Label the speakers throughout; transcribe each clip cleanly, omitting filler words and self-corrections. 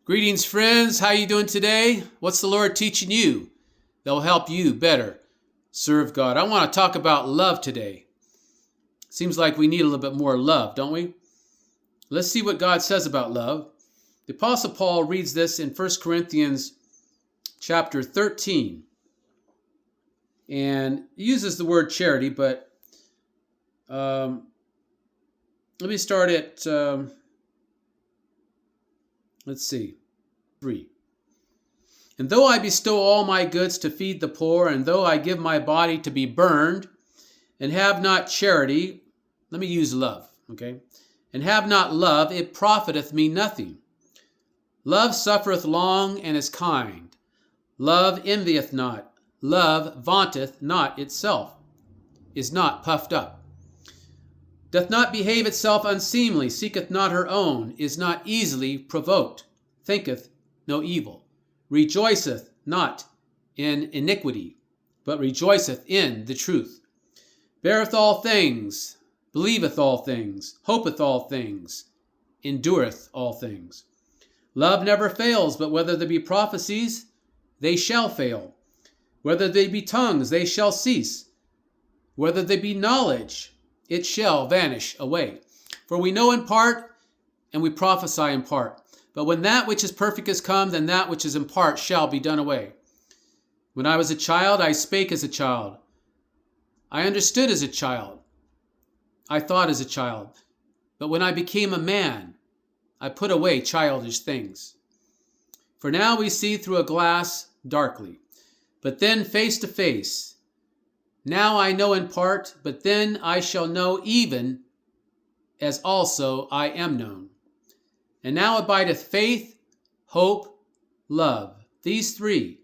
Speaker 1: Greetings, friends. How you doing today? What's the Lord teaching you that will help you better serve God? I want to talk about love today. Seems like we need a little bit more love, don't we? Let's see what God says about love. The Apostle Paul reads this in 1 Corinthians chapter 13. And he uses the word charity, but let me start at, let's see, 3. And though I bestow all my goods to feed the poor, and though I give my body to be burned, and have not charity, let me use love, okay? And have not love, it profiteth me nothing. Love suffereth long and is kind. Love envieth not. Love vaunteth not itself, is not puffed up, doth not behave itself unseemly, seeketh not her own, is not easily provoked, thinketh no evil, rejoiceth not in iniquity, but rejoiceth in the truth, beareth all things, believeth all things, hopeth all things, endureth all things. Love never fails, but whether there be prophecies, they shall fail. Whether they be tongues, they shall cease. Whether they be knowledge, it shall vanish away. For we know in part, and we prophesy in part. But when that which is perfect is come, then that which is in part shall be done away. When I was a child, I spake as a child. I understood as a child. I thought as a child. But when I became a man, I put away childish things. For now we see through a glass darkly, but then face to face. Now I know in part, but then I shall know even as also I am known. And now abideth faith, hope, love, these three.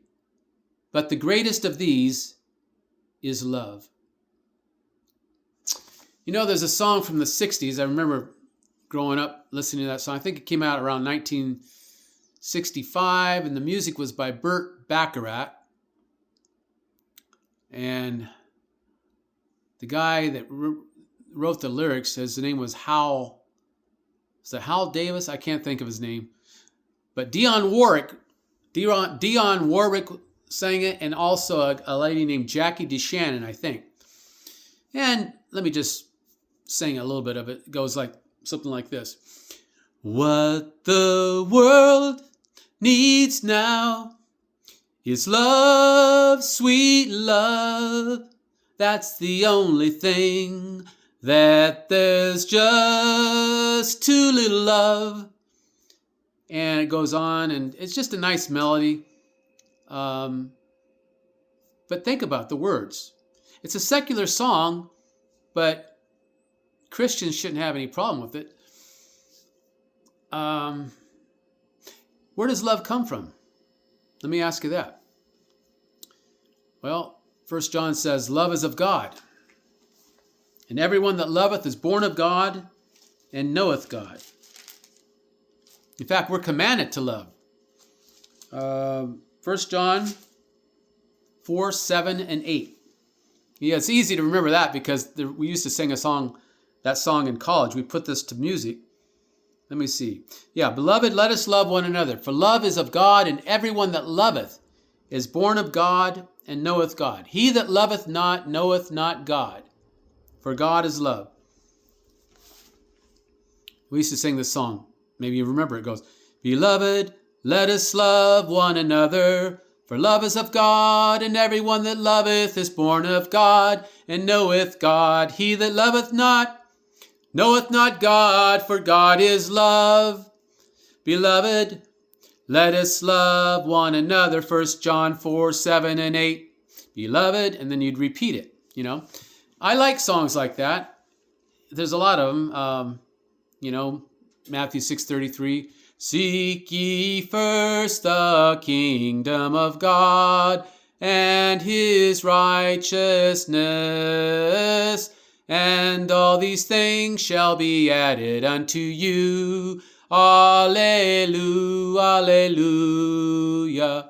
Speaker 1: But the greatest of these is love. You know, there's a song from the 60s. I remember growing up listening to that song. I think it came out around 1965, and the music was by Burt Bacharach. And the guy that wrote the lyrics, his name was Hal. Is it Hal Davis? I can't think of his name. But Dionne Warwick sang it, and also a lady named Jackie DeShannon, I think. And let me just sing a little bit of it. It goes like something like this. What the world needs now is love, sweet love. That's the only thing that there's just too little of. And it goes on, and it's just a nice melody. But think about the words. It's a secular song, but Christians shouldn't have any problem with it. Where does love come from? Let me ask you that. Well, 1 John says, love is of God. And everyone that loveth is born of God and knoweth God. In fact, we're commanded to love. 1 John 4, 7, and 8. Yeah, it's easy to remember that because we used to sing that song in college. We put this to music. Let me see. Yeah, beloved, let us love one another. For love is of God, and everyone that loveth is born of God and knoweth God. He that loveth not knoweth not God, for God is love. We used to sing this song. Maybe you remember it. It goes, beloved, let us love one another. For love is of God, and everyone that loveth is born of God and knoweth God. He that loveth not knoweth not God, for God is love. Beloved, let us love one another. 1 John 4, 7, and 8. Beloved, and then you'd repeat it, you know. I like songs like that. There's a lot of them. Matthew 6:33. Seek ye first the kingdom of God and his righteousness, and all these things shall be added unto you. Alleluia, alleluia.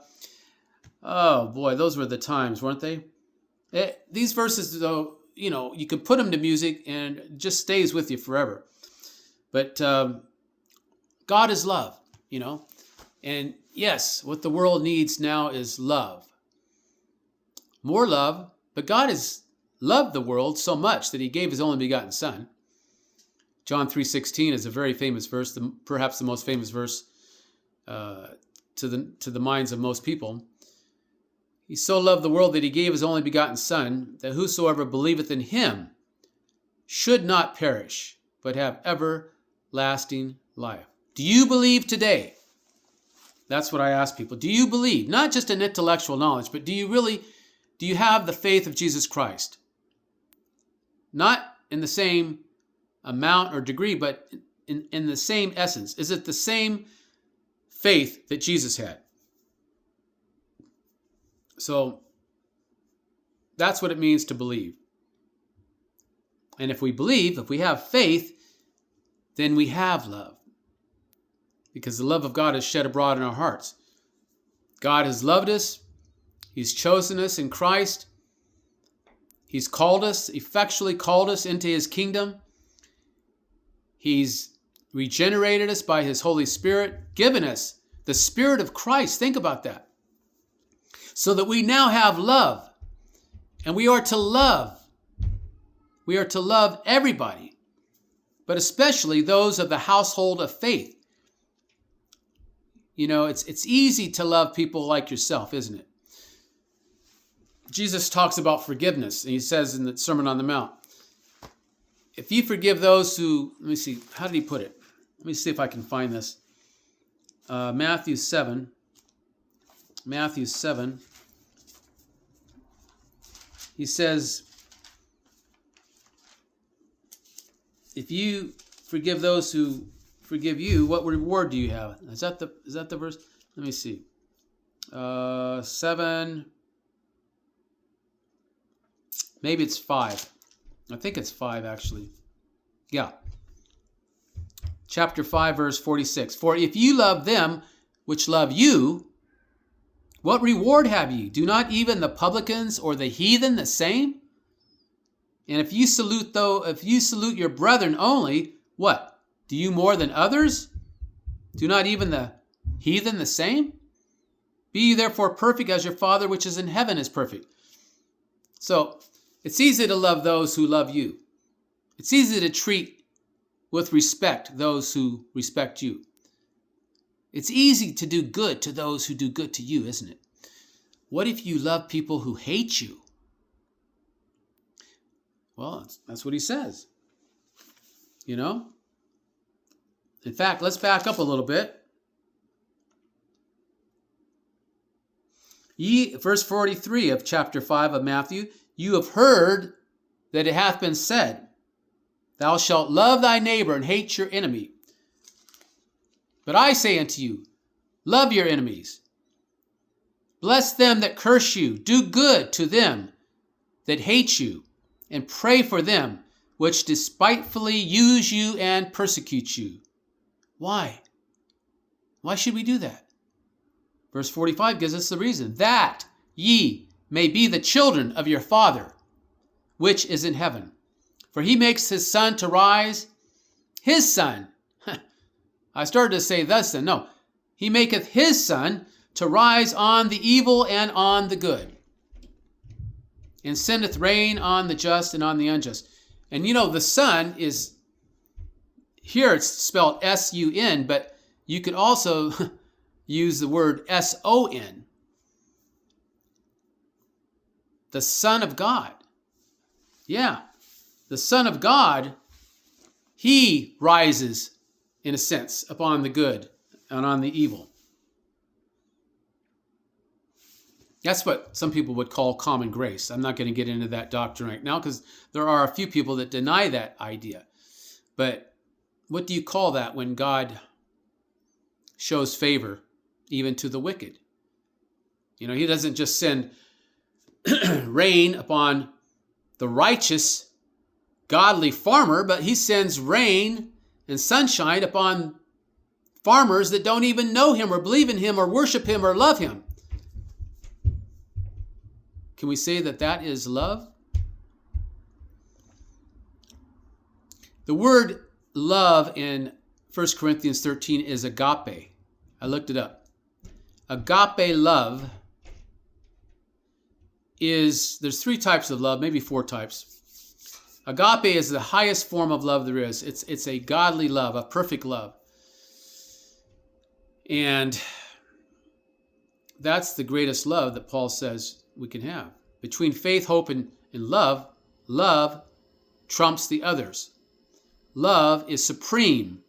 Speaker 1: Oh boy, those were the times, weren't they? These verses, though, you can put them to music and it just stays with you forever. But God is love, And yes, what the world needs now is love. More love, but God has loved the world so much that he gave his only begotten Son. John 3:16 is a very famous verse, perhaps the most famous verse to the minds of most people. He so loved the world that he gave his only begotten Son, that whosoever believeth in him should not perish, but have everlasting life. Do you believe today? That's what I ask people. Do you believe? Not just in intellectual knowledge, but do you have the faith of Jesus Christ? Not in the same amount or degree, but in the same essence. Is it the same faith that Jesus had? So that's what it means to believe. And if we believe, if we have faith, then we have love. Because the love of God is shed abroad in our hearts. God has loved us. He's chosen us in Christ. He's called us, effectually called us into his kingdom. He's regenerated us by his Holy Spirit, given us the Spirit of Christ. Think about that. So that we now have love. And we are to love. We are to love everybody, but especially those of the household of faith. You know, it's easy to love people like yourself, isn't it? Jesus talks about forgiveness, and he says in the Sermon on the Mount, if you forgive those who, let me see, how did he put it? Let me see if I can find this. Matthew 7. He says, if you forgive those who forgive you, what reward do you have? Is that the verse? Let me see. 7. Maybe it's 5. I think it's 5 actually. Yeah. Chapter 5, verse 46. For if you love them which love you, what reward have you? Do not even the publicans or the heathen the same? And if you salute your brethren only, what? Do you more than others? Do not even the heathen the same? Be you therefore perfect as your Father which is in heaven is perfect. So it's easy to love those who love you. It's easy to treat with respect those who respect you. It's easy to do good to those who do good to you, isn't it? What if you love people who hate you? Well, that's what he says. You know? In fact, let's back up a little bit. Verse 43 of chapter 5 of Matthew, you have heard that it hath been said, thou shalt love thy neighbor and hate your enemy. But I say unto you, love your enemies. Bless them that curse you. Do good to them that hate you. And pray for them which despitefully use you and persecute you. Why? Why should we do that? Verse 45 gives us the reason. That ye may be the children of your Father, which is in heaven. For he makes his sun to rise. His sun. I started to say thus then. No. He maketh his sun to rise on the evil and on the good. And sendeth rain on the just and on the unjust. And you know, the sun is, here it's spelled S-U-N, but you could also use the word S-O-N. The Son of God. Yeah, the Son of God, he rises, in a sense, upon the good and on the evil. That's what some people would call common grace. I'm not going to get into that doctrine right now because there are a few people that deny that idea. But what do you call that when God shows favor even to the wicked? You know, he doesn't just send rain upon the righteous, godly farmer, but he sends rain and sunshine upon farmers that don't even know him or believe in him or worship him or love him. Can we say that that is love? The word love in 1 Corinthians 13 is agape. I looked it up. agape love there's 3 types of love, maybe 4 types. Agape is the highest form of love there is. It's a godly love, a perfect love. And that's the greatest love that Paul says we can have. Between faith, hope, and love, love trumps the others. Love is supreme.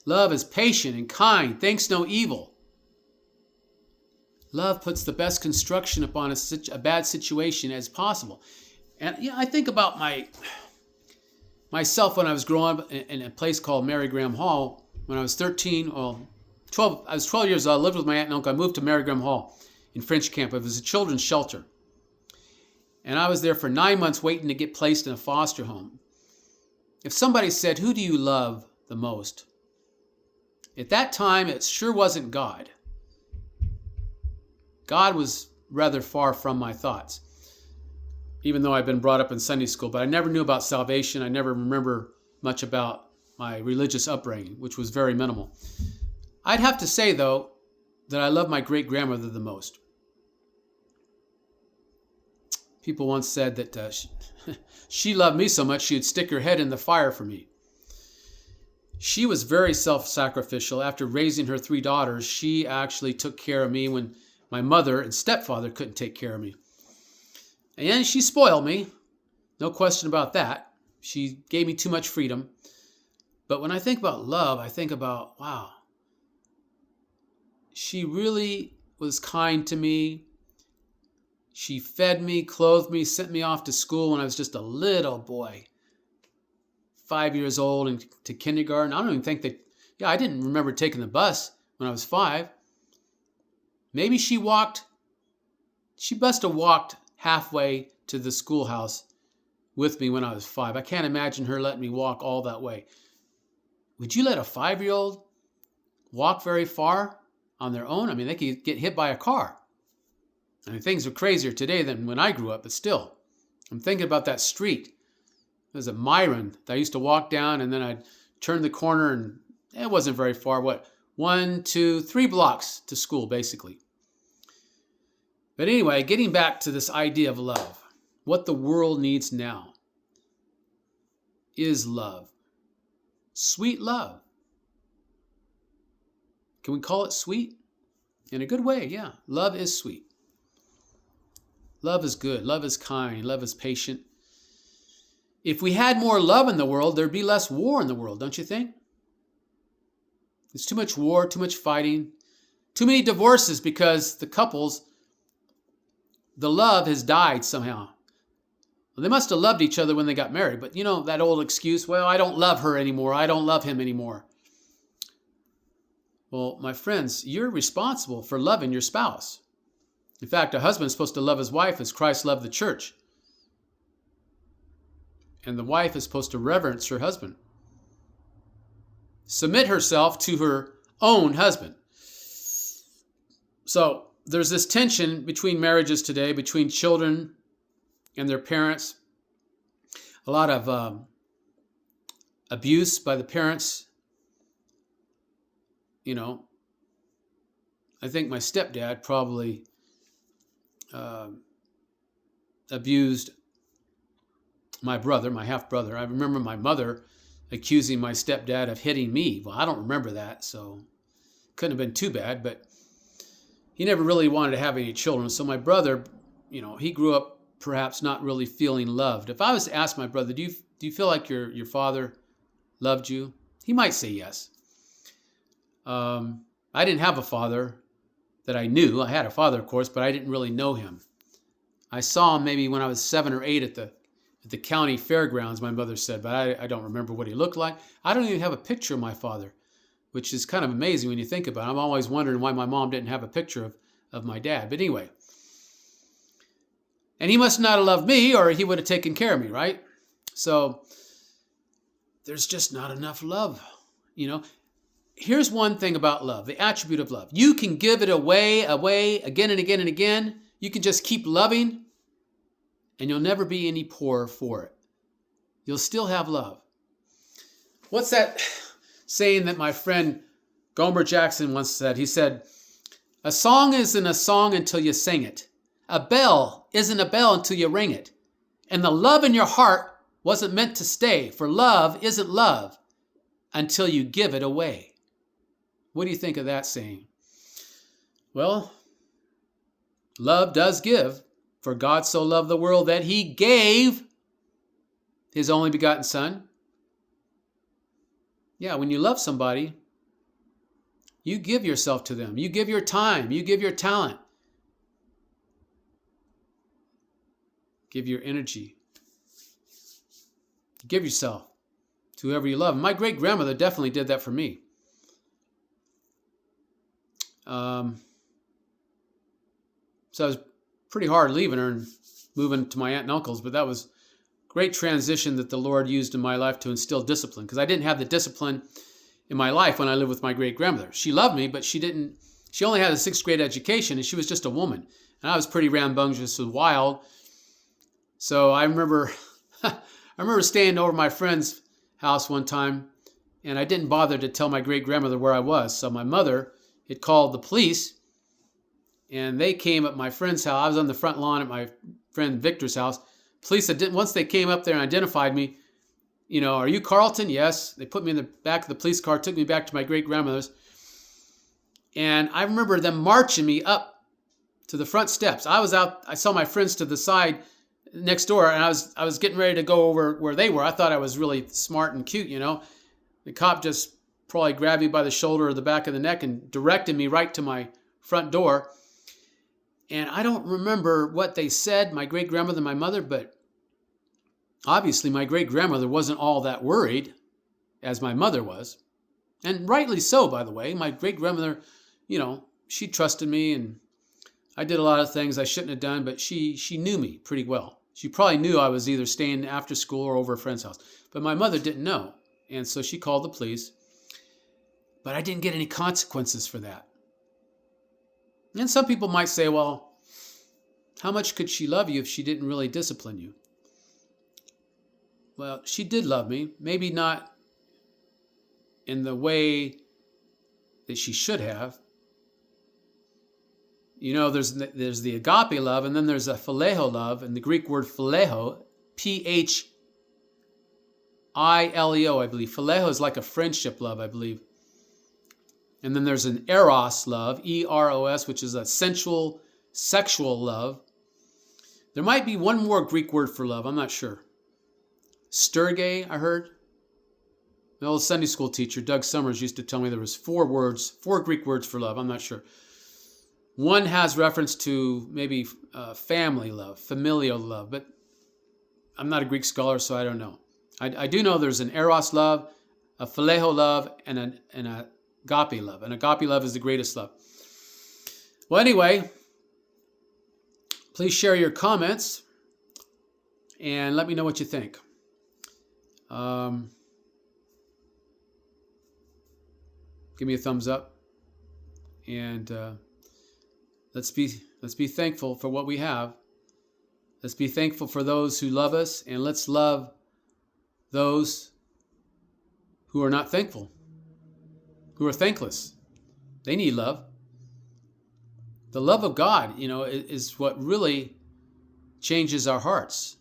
Speaker 1: Love is patient and kind, thinks no evil. Love puts the best construction upon a bad situation as possible. And I think about myself when I was growing up in a place called Mary Graham Hall. When I was 13, well, 12, I was 12 years old. I lived with my aunt and uncle. I moved to Mary Graham Hall in French Camp. It was a children's shelter. And I was there for 9 months waiting to get placed in a foster home. If somebody said, "Who do you love the most?" At that time, it sure wasn't God. God was rather far from my thoughts, even though I'd been brought up in Sunday school. But I never knew about salvation. I never remember much about my religious upbringing, which was very minimal. I'd have to say, though, that I love my great-grandmother the most. People once said that she loved me so much she would stick her head in the fire for me. She was very self-sacrificial. After raising her 3 daughters, she actually took care of me when my mother and stepfather couldn't take care of me. And she spoiled me. No question about that. She gave me too much freedom. But when I think about love, I think about, wow, she really was kind to me. She fed me, clothed me, sent me off to school when I was just a little boy, 5 years old, and to kindergarten. I don't even think I didn't remember taking the bus when I was 5. Maybe she must have walked halfway to the schoolhouse with me when I was 5. I can't imagine her letting me walk all that way. Would you let a 5-year-old walk very far on their own? I mean, they could get hit by a car. I mean, things are crazier today than when I grew up, but still. I'm thinking about that street. There's a Myron that I used to walk down, and then I'd turn the corner, and it wasn't very far. 1, 2, 3 blocks to school, basically. But anyway, getting back to this idea of love, what the world needs now is love. Sweet love. Can we call it sweet? In a good way, yeah. Love is sweet. Love is good. Love is kind. Love is patient. If we had more love in the world, there'd be less war in the world, don't you think? There's too much war, too much fighting, too many divorces because the love has died somehow. Well, they must have loved each other when they got married, but that old excuse, well, I don't love her anymore. I don't love him anymore. Well, my friends, you're responsible for loving your spouse. In fact, a husband is supposed to love his wife as Christ loved the church. And the wife is supposed to reverence her husband. Submit herself to her own husband. So there's this tension between marriages today, between children and their parents. A lot of abuse by the parents. I think my stepdad probably abused my brother, my half-brother. I remember my mother accusing my stepdad of hitting me. Well, I don't remember that, so couldn't have been too bad, but he never really wanted to have any children. So my brother, he grew up perhaps not really feeling loved. If I was to ask my brother, do you feel like your father loved you? He might say yes. I didn't have a father that I knew. I had a father, of course, but I didn't really know him. I saw him maybe when I was 7 or 8 at the county fairgrounds, my mother said, but I don't remember what he looked like. I don't even have a picture of my father, which is kind of amazing when you think about it. I'm always wondering why my mom didn't have a picture of my dad. But anyway, and he must not have loved me or he would have taken care of me, right? So there's just not enough love, Here's one thing about love, the attribute of love. You can give it away, again and again and again. You can just keep loving, and you'll never be any poorer for it. You'll still have love. What's that saying that my friend Gomer Jackson once said? He said, A song isn't a song until you sing it. A bell isn't a bell until you ring it. And the love in your heart wasn't meant to stay, for love isn't love until you give it away. What do you think of that saying? Well, love does give, for God so loved the world that he gave his only begotten Son. Yeah, when you love somebody, you give yourself to them. You give your time. You give your talent. Give your energy. Give yourself to whoever you love. My great-grandmother definitely did that for me. So it was pretty hard leaving her and moving to my aunt and uncle's, but that was great transition that the Lord used in my life to instill discipline, because I didn't have the discipline in my life when I lived with my great-grandmother. She loved me, but she only had a 6th grade education, and she was just a woman. And I was pretty rambunctious and wild. So I remember staying over my friend's house one time, and I didn't bother to tell my great-grandmother where I was. So my mother had called the police, and they came at my friend's house. I was on the front lawn at my friend Victor's house. Police, once they came up there and identified me, are you Carlton? Yes. They put me in the back of the police car, took me back to my great-grandmother's. And I remember them marching me up to the front steps. I was out, I saw my friends to the side next door, and I was getting ready to go over where they were. I thought I was really smart and cute, The cop just probably grabbed me by the shoulder or the back of the neck and directed me right to my front door. And I don't remember what they said, my great-grandmother and my mother, but obviously my great-grandmother wasn't all that worried as my mother was. And rightly so, by the way. My great-grandmother, she trusted me, and I did a lot of things I shouldn't have done, but she knew me pretty well. She probably knew I was either staying after school or over a friend's house. But my mother didn't know, and so she called the police. But I didn't get any consequences for that. And some people might say, well, how much could she love you if she didn't really discipline you? Well, she did love me. Maybe not in the way that she should have. There's the agape love, and then there's a phileo love, and the Greek word phileo, Phileo, I believe. Phileo is like a friendship love, I believe. And then there's an eros love, E-R-O-S, which is a sensual, sexual love. There might be one more Greek word for love, I'm not sure. Sturge, I heard. The old Sunday school teacher, Doug Summers, used to tell me there was 4 Greek words for love, I'm not sure. One has reference to maybe family love, familial love, but I'm not a Greek scholar, so I don't know. I do know there's an eros love, a phileo love, and an agape love. And agape love is the greatest love. Well, anyway, please share your comments and let me know what you think. Give me a thumbs up, and let's be thankful for what we have. Let's be thankful for those who love us, and let's love those who are not thankful, who are thankless. They need love. The love of God, is what really changes our hearts.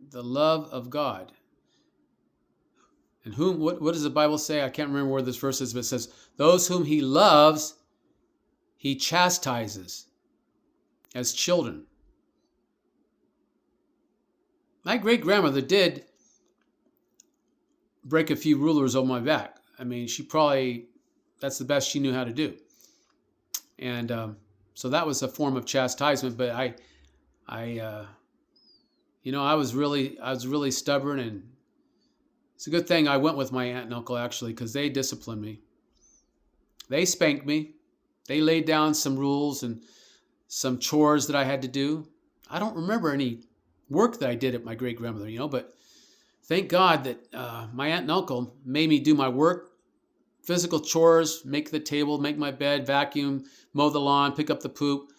Speaker 1: The love of God. And what does the Bible say? I can't remember where this verse is, but it says, those whom he loves, he chastises as children. My great-grandmother did break a few rulers on my back. I mean, that's the best she knew how to do. And so that was a form of chastisement, but I was really stubborn, and it's a good thing I went with my aunt and uncle, actually, because they disciplined me. They spanked me. They laid down some rules and some chores that I had to do. I don't remember any work that I did at my great-grandmother, but thank God that my aunt and uncle made me do my work, physical chores, make the table, make my bed, vacuum, mow the lawn, pick up the poop,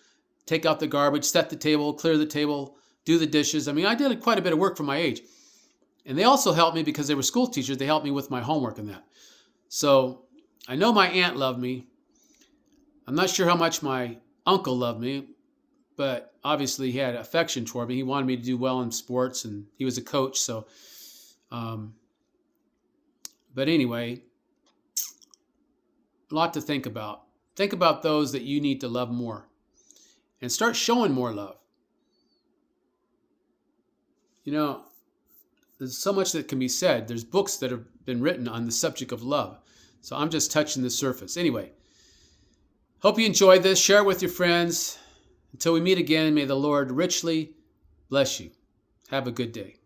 Speaker 1: take out the garbage, set the table, clear the table, do the dishes. I mean, I did quite a bit of work for my age. And they also helped me because they were school teachers. They helped me with my homework and that. So I know my aunt loved me. I'm not sure how much my uncle loved me, but obviously he had affection toward me. He wanted me to do well in sports, and he was a coach. So, um, but anyway, a lot to think about. Think about those that you need to love more and start showing more love. You know, there's so much that can be said. There's books that have been written on the subject of love. So I'm just touching the surface. Anyway, hope you enjoyed this. Share it with your friends. Until we meet again, may the Lord richly bless you. Have a good day.